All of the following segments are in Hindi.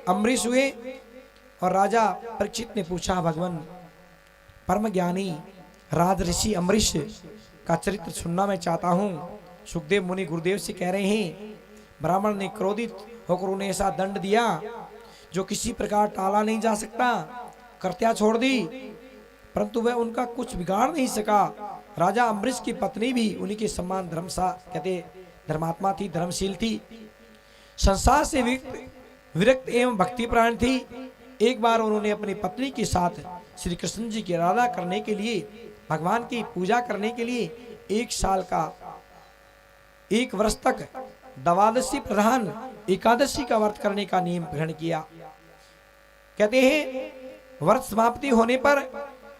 अम्बरीश हुए और राजा परीक्षित ने पूछा, भगवान परम ज्ञानी राज ऋषि अम्बरीश का चरित्र सुनना मैं चाहता हूँ। सुखदेव मुनि गुरुदेव से कह रहे हैं, ब्राह्मण ने क्रोधित होकर उन्हें ऐसा दंड दिया जो किसी प्रकार टाला नहीं जा सकता। कर्त्या छोड़ दी, परंतु वह उनका कुछ बिगाड़ नहीं सका। राजा अम्बरीश की पत्नी भी उन्हीं के सम्मान कहते धर्मात्मा थी, धर्मशील थी, संसार से विरक्त एवं भक्तिपरायण थी। एक बार उन्होंने अपनी पत्नी के साथ श्री कृष्ण जी की आराधना करने के लिए, भगवान की पूजा करने के लिए 1 साल का 1 वर्ष तक द्वादशी प्रधान एकादशी का व्रत करने का नियम ग्रहण किया। कहते हैं व्रत समाप्ति होने पर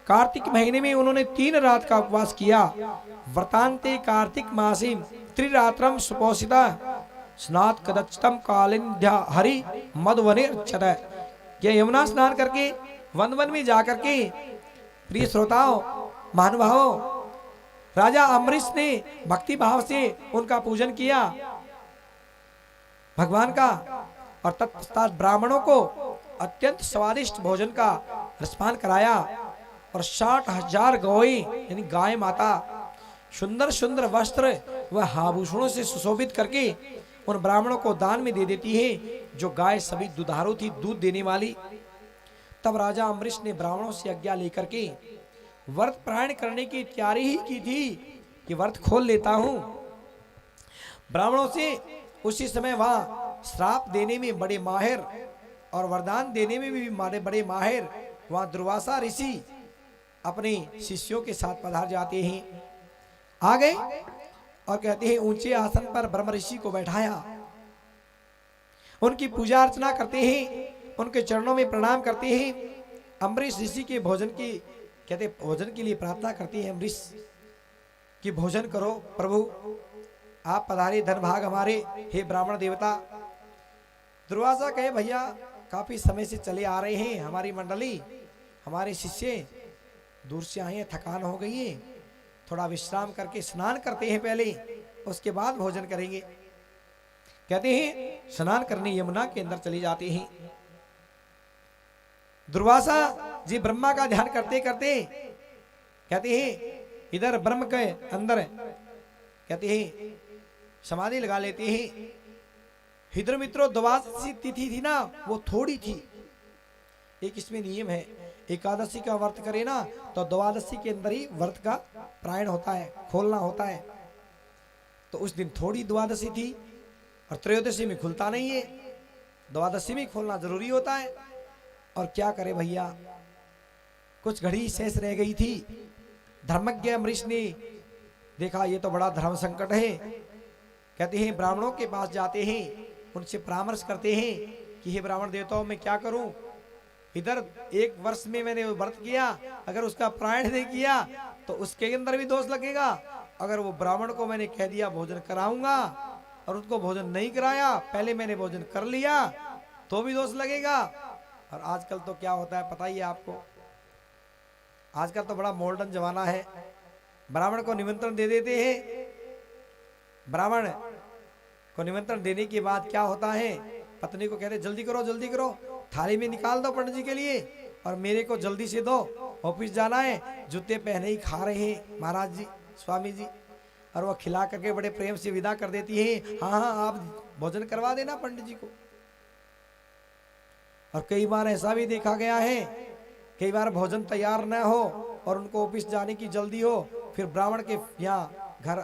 कार्तिक महीने में उन्होंने 3 रात का उपवास किया। व्रतांते कार्तिक मासी त्रिरात्रम सुपोषिता स्नात कदच्तम कालिंध्या हरि मधुवने अच्छत। यमुना स्नान करके वन में जाकर के, प्रिय श्रोताओं महानुभावों, राजा अम्बरीश ने भक्ति भाव से उनका पूजन किया भगवान का, और तत्पश्चात ब्राह्मणों को अत्यंत स्वादिष्ट भोजन का रसपान कराया और 60,000 गौएं यानी गाय माता सुंदर सुंदर वस्त्र व आभूषणों से सुशोभित करके उन ब्राह्मणों को दान में दे देती है, जो गाय सभी दुधारू थी, दूध देने वाली। तब राजा अम्बरीश ने ब्राह्मणों से आज्ञा लेकर के व्रत प्राण करने की तैयारी ही की थी कि व्रत खोल लेता हूं। ब्राह्मणों से उसी समय वहां श्राप देने में बड़े माहिर और वरदान देने में भी बड़े माहिर वहां दुर्वासा ऋषि अपने शिष्यों के साथ पधार जाते हैं। आ गए और कहते हैं ऊंचे आसन पर ब्रह्म ऋषि को बैठाया, उनकी पूजा अर्चना करते हैं, उनके चरणों में प्रणाम करते हैं। अम्बरीश ऋषि के भोजन की कहते भोजन के लिए प्रार्थना करते हैं अम्बरीश कि भोजन करो प्रभु, आप पधारे धन भाग हमारे, हे ब्राह्मण देवता। दुर्वासा कहे भैया काफी समय से चले आ रहे हैं, हमारी मंडली हमारे शिष्य दूर से आए हैं, थकान हो गई है, थोड़ा विश्राम करके स्नान करते हैं पहले, उसके बाद भोजन करेंगे। कहते हैं स्नान करने यमुना के अंदर चले जाते हैं। दुर्वासा जी ब्रह्मा का ध्यान करते करते कहते हैं इधर ब्रह्म के अंदर कहते हैं समाधि लगा लेते हैं। हिद्र मित्रों द्वादशी तिथि थी ना, वो थोड़ी थी। एक इसमें नियम है, एकादशी का व्रत करे ना तो द्वादशी के अंदर ही व्रत का प्रायण होता है, खोलना होता है। तो उस दिन थोड़ी द्वादशी थी और त्रयोदशी में खुलता नहीं है, द्वादशी में खोलना जरूरी होता है। और क्या करे भैया, कुछ घड़ी शेष रह गई थी। धर्मज्ञ अम्बरीश ने देखा ये तो बड़ा धर्म संकट है। कहते हैं ब्राह्मणों के पास जाते हैं, उनसे परामर्श करते हैं कि हे ब्राह्मण देवताओं मैं क्या करूं। इधर 1 वर्ष में मैंने व्रत किया, अगर उसका प्रायण नहीं किया तो उसके अंदर भी दोष लगेगा। अगर वो ब्राह्मण को मैंने कह दिया भोजन कराऊंगा और उनको भोजन नहीं कराया, पहले मैंने भोजन कर लिया तो भी दोष लगेगा। और आजकल तो क्या होता है पता ही है आपको, आजकल तो बड़ा मॉडर्न जमाना है। ब्राह्मण को निमंत्रण दे देते हैं, ब्राह्मण को निमंत्रण देने के बाद क्या होता है, पत्नी को कहते जल्दी करो थाली में निकाल दो पंडित जी के लिए और मेरे को जल्दी से दो, ऑफिस जाना है। जूते पहने ही खा रहे हैं महाराज जी, स्वामी जी, और वह खिला करके बड़े प्रेम से विदा कर देती है, हाँ आप भोजन करवा देना पंडित जी को। और कई बार ऐसा भी देखा गया है, कई बार भोजन तैयार न हो और उनको ऑफिस जाने की जल्दी हो, फिर ब्राह्मण के यहाँ घर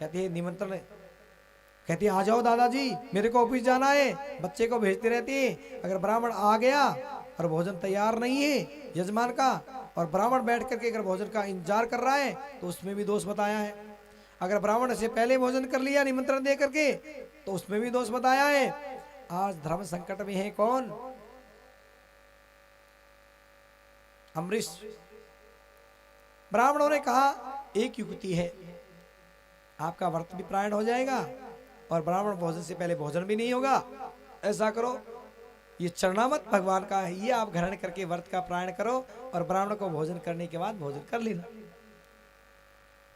कहते हैं निमंत्रण, कहती है आ जाओ दादाजी मेरे को ऑफिस जाना है, बच्चे को भेजते रहती है। अगर ब्राह्मण आ गया और भोजन तैयार नहीं है यजमान का, और ब्राह्मण बैठ करके अगर भोजन का इंतजार कर रहा है तो उसमें भी दोष बताया है। अगर ब्राह्मण से पहले भोजन कर लिया निमंत्रण दे करके तो उसमें भी दोष बताया है। आज धर्म संकट में है कौन? अम्बरीश। ब्राह्मणों ने कहा एक युक्ति है, आपका व्रत भी प्रायण हो जाएगा और ब्राह्मण भोजन से पहले भोजन भी नहीं होगा। ऐसा करो, ये चरणामत भगवान का है, ये आप ग्रहण करके व्रत का प्रायण करो और ब्राह्मण को भोजन करने के बाद भोजन कर लेना।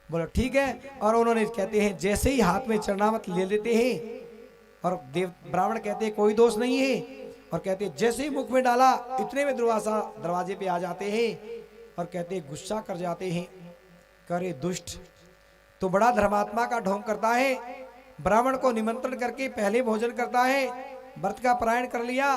बोलो ठीक है। और उन्होंने कहते हैं जैसे ही हाथ में चरणामत ले लेते हैं और देव ब्राह्मण कहते हैं कोई दोष नहीं है, और कहते हैं जैसे ही मुख में डाला इतने में दुर्वासा दरवाजे पे आ जाते हैं और कहते हैं गुस्सा कर जाते हैं, करे दुष्ट तो बड़ा धर्मात्मा का ढोंग करता है, ब्राह्मण को निमंत्रण करके पहले भोजन करता है, व्रत का पारायण कर लिया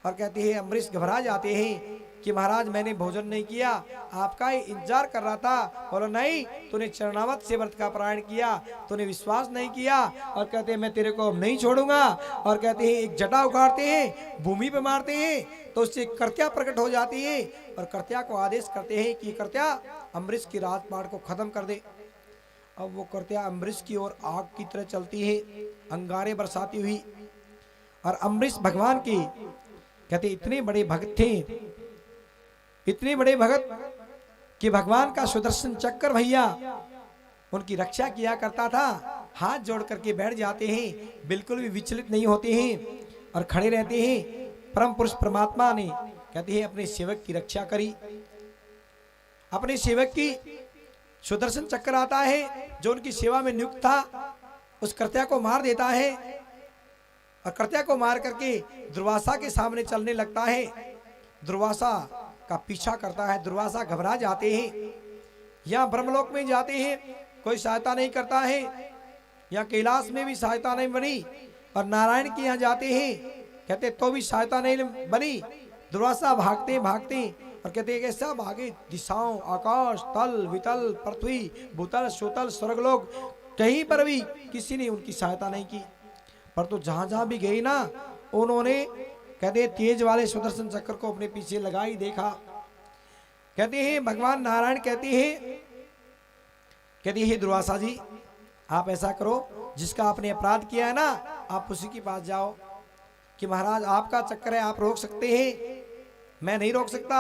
और कहते हैं अम्बरीश घबरा जाते हैं कि महाराज मैंने भोजन नहीं किया, आपका ही इंतजार कर रहा था। बोलो नहीं, तूने चरणावत से व्रत का पारायण किया, तूने विश्वास नहीं किया। और कहते हैं मैं तेरे को अब नहीं छोड़ूंगा। और कहते हैं एक जटा उखाड़ते हैं, भूमि पे मारते हैं तो उससे कर्त्या प्रकट हो जाती है और कर्त्या को आदेश करते हैं कि कर्त्या अम्बरीश की राजपाट को खत्म कर दे। अब वो कर्त्या अम्बरीश की ओर आग की तरह चलती है, अंगारे बरसाती हुई। और अम्बरीश भगवान की कहते इतने बड़े भक्त थे, इतने बड़े भगत कि भगवान का सुदर्शन चक्र भैया उनकी रक्षा किया करता था। हाथ जोड़ करके बैठ जाते हैं, बिल्कुल भी विचलित नहीं होते हैं और खड़े रहते हैं। परम पुरुष परमात्मा ने कहते हैं अपने सेवक की रक्षा करी। अपने सेवक की सुदर्शन चक्र आता है जो उनकी सेवा में नियुक्त था, उस कर्त्या को मार देता है और कर्त्या को मार करके दुर्वासा के सामने चलने लगता है। दुर्वासा का पीछा करता है, दुर्वासा घबरा जाते हैं। यहाँ ब्रह्मलोक में जाते हैं, कोई सहायता नहीं करता है, यहाँ कैलाश में भी सहायता नहीं बनी और नारायण के यहाँ जाते हैं, कहते तो भी सहायता नहीं बनी। दुर्वासा भागते भागते और कहते हैं सब आगे दिशाओं, आकाश, तल, वितल, पृथ्वी, भूतल, सुतल, स्वर्गलोक, कहीं पर भी किसी ने उनकी सहायता नहीं की। पर तो जहां जहां भी गई ना, उन्होंने कहते तेज वाले सुदर्शन चक्र को अपने पीछे लगा ही देखा। कहते हैं भगवान नारायण कहते हैं दुर्वासा जी आप ऐसा करो, जिसका आपने अपराध किया है ना आप उसी के पास जाओ कि महाराज आपका चक्कर है, आप रोक सकते हैं, मैं नहीं रोक सकता।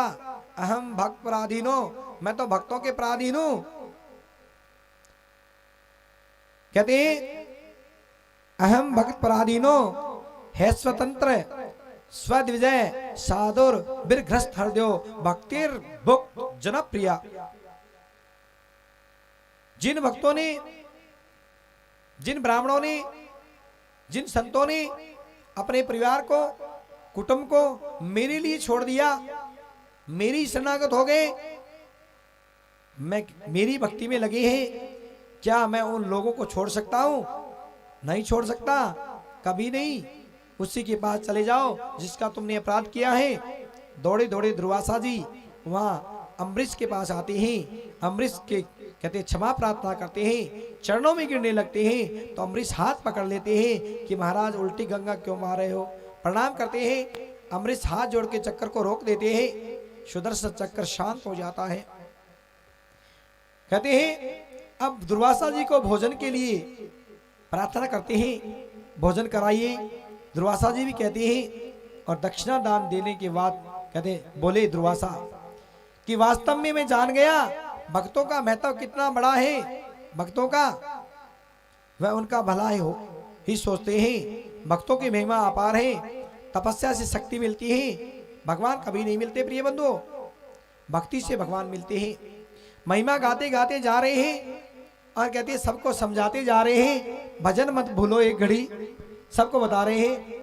अहम भक्त पराधीनो, मैं तो भक्तों के पराधीन हूं। कहते अहम भक्त पराधीनो है स्वतंत्र स्वद्विजय साधुर बिरघ्रस्त हृदयो भक्तिर भुक्त जनप्रिया। जिन भक्तों ने, जिन ब्राह्मणों ने, जिन संतों ने अपने परिवार को, कुटुंब को मेरे लिए छोड़ दिया, मेरी शरणागत हो गए, मैं मेरी भक्ति में लगे हैं, क्या मैं उन लोगों को छोड़ सकता हूं? नहीं छोड़ सकता, कभी नहीं। उसी के पास चले जाओ जिसका तुमने अपराध किया है। दौड़े दौड़े दुर्वासा जी वहां अम्बरीश के पास आते हैं, अम्बरीश के कहते क्षमा प्रार्थना करते हैं, चरणों में गिरने लगते हैं। तो अम्बरीश हाथ पकड़ लेते हैं कि महाराज उल्टी गंगा क्यों मार रहे हो, प्रणाम करते हैं। अम्बरीश हाथ जोड़ के चक्कर को रोक देते हैं, सुदर्शन चक्र शांत हो जाता है। कहते हैं अब दुर्वासा जी को भोजन के लिए प्रार्थना करते हैं, भोजन कराइए। दुर्वासा जी भी कहते हैं और दक्षिणा दान देने के बाद कहते बोले दुर्वासा कि वास्तव में मैं जान गया भक्तों का महत्व कितना बड़ा है। भक्तों का वह उनका भला ही सोचते हैं। भक्तों की महिमा अपार है, तपस्या से शक्ति मिलती है, भगवान कभी नहीं मिलते प्रिय बंधुओं, भक्ति से भगवान मिलते हैं। महिमा गाते गाते जा रहे हैं और कहते हैं सबको समझाते जा रहे हैं, भजन मत भूलो एक घड़ी, सबको बता रहे हैं